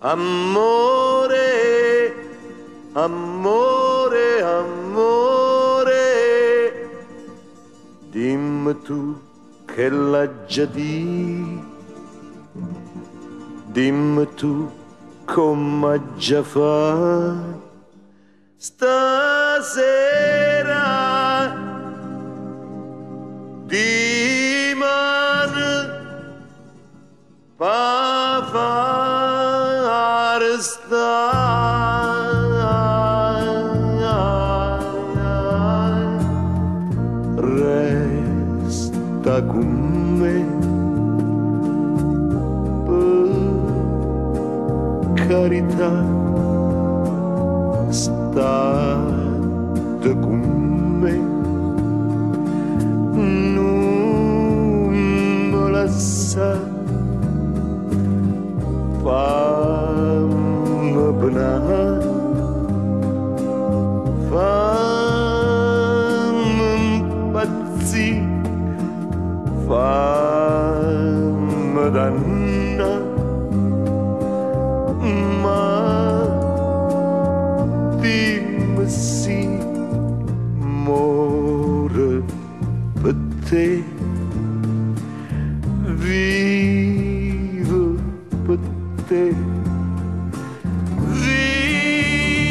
Amore, amore, amore, dimmi tu che l'ha già di, dimmi tu come già fa stasera, dimani pa far resta con me per carità, state con me, non me lasciate. Fammi penare, fammi impazzire, fammi dannare, ma dimmi sì, muore per te, vivo per te.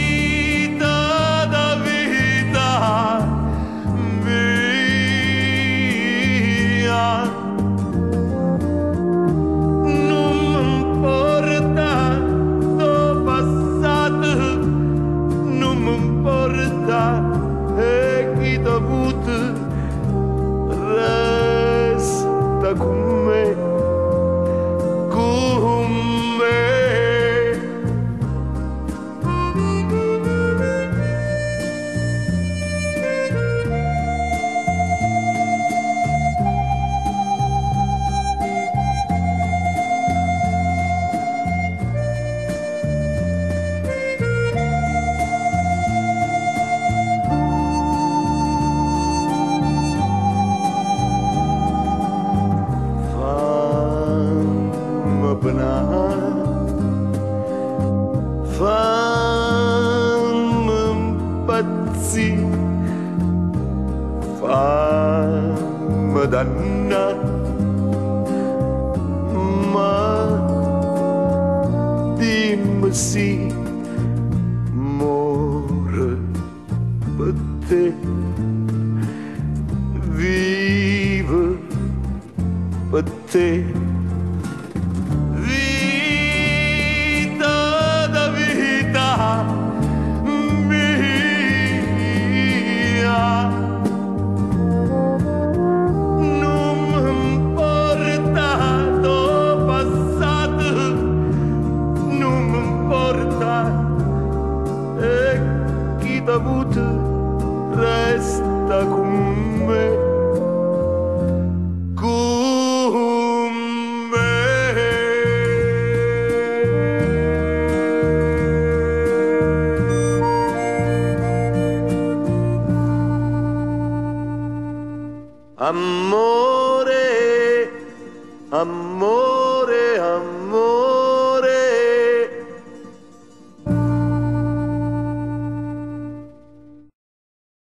Vita da vita mia, non mi importa do passato, non mi importa e chi t'ha avuto, resta con me. Fammi impazzire, fammi dannare, ma dimmi sì, muore per te, vivo per te. Avuto resta con me, con me. Amore, amore.